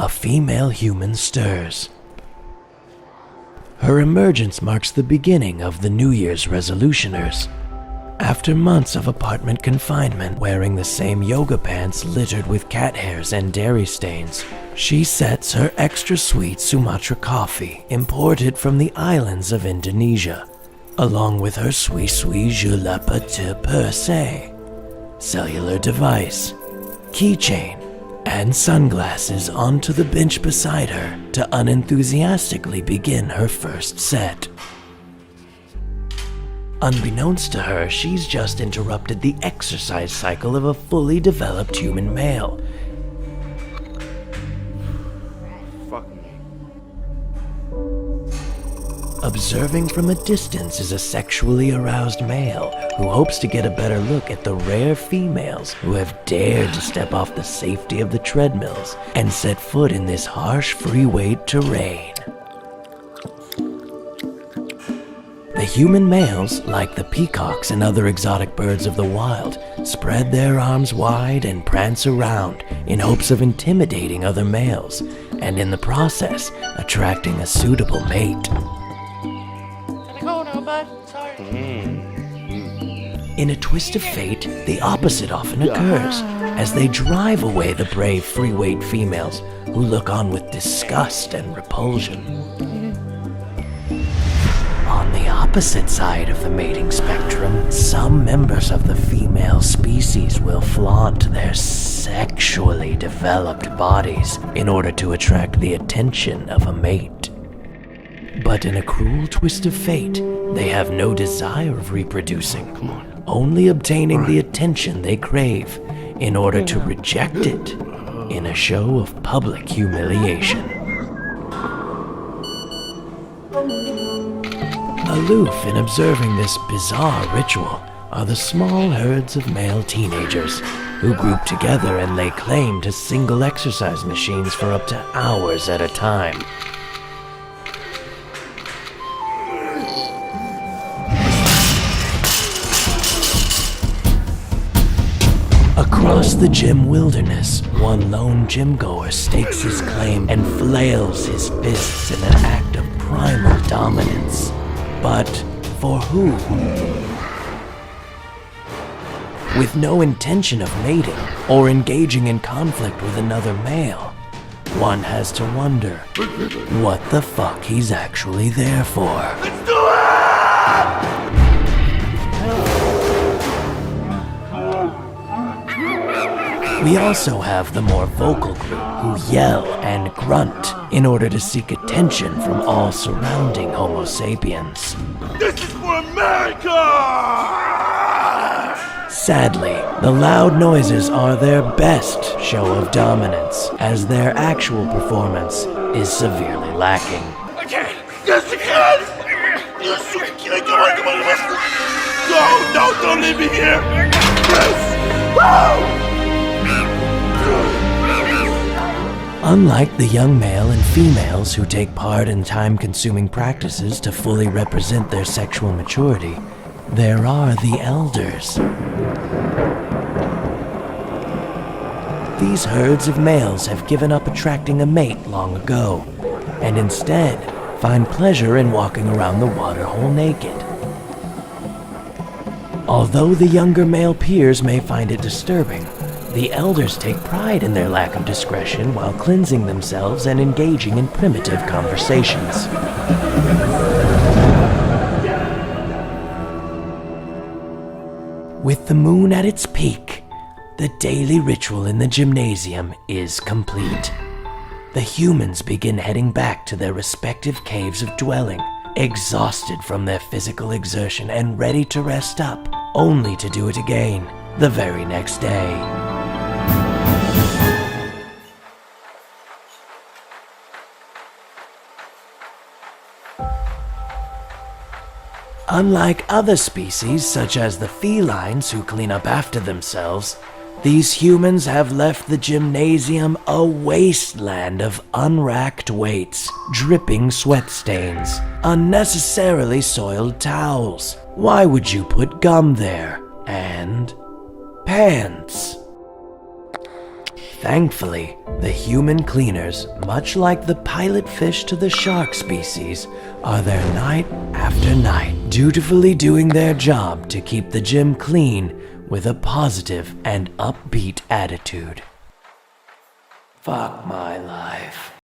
a female human stirs. Her emergence marks the beginning of the New Year's resolutioners. After months of apartment confinement wearing the same yoga pants littered with cat hairs and dairy stains, she sets her extra sweet Sumatra coffee imported from the islands of Indonesia, along with her Sui Sui Julapa te Perse, cellular device, keychain, and sunglasses onto the bench beside her to unenthusiastically begin her first set. Unbeknownst to her, she's just interrupted the exercise cycle of a fully developed human male. Observing from a distance is a sexually aroused male who hopes to get a better look at the rare females who have dared to step off the safety of the treadmills and set foot in this harsh free-weight terrain. The human males, like the peacocks and other exotic birds of the wild, spread their arms wide and prance around in hopes of intimidating other males, and in the process, attracting a suitable mate. In a twist of fate, the opposite often occurs, as they drive away the brave free-weight females who look on with disgust and repulsion. On the opposite side of the mating spectrum, some members of the female species will flaunt their sexually developed bodies in order to attract the attention of a mate. But in a cruel twist of fate, they have no desire of reproducing, only obtaining the attention they crave in order to reject it in a show of public humiliation. Aloof in observing this bizarre ritual are the small herds of male teenagers who group together and lay claim to single exercise machines for up to hours at a time. Across the gym wilderness, one lone gym-goer stakes his claim and flails his fists in an act of primal dominance. But for who? With no intention of mating or engaging in conflict with another male, one has to wonder what the fuck he's actually there for. Let's do it! We also have the more vocal group who yell and grunt in order to seek attention from all surrounding Homo sapiens. This is for America! Sadly, the loud noises are their best show of dominance, as their actual performance is severely lacking. I can't! Yes, you can! Yes, you can! Come on! No, don't leave me here! Yes! Woo! Unlike the young male and females who take part in time-consuming practices to fully represent their sexual maturity, there are the elders. These herds of males have given up attracting a mate long ago, and instead find pleasure in walking around the waterhole naked. Although the younger male peers may find it disturbing, the elders take pride in their lack of discretion while cleansing themselves and engaging in primitive conversations. With the moon at its peak, the daily ritual in the gymnasium is complete. The humans begin heading back to their respective caves of dwelling, exhausted from their physical exertion and ready to rest up, only to do it again the very next day. Unlike other species, such as the felines who clean up after themselves, these humans have left the gymnasium a wasteland of unracked weights, dripping sweat stains, unnecessarily soiled towels. Why would you put gum there? And pants. Thankfully, the human cleaners, much like the pilot fish to the shark species, are there night after night, dutifully doing their job to keep the gym clean with a positive and upbeat attitude. Fuck my life.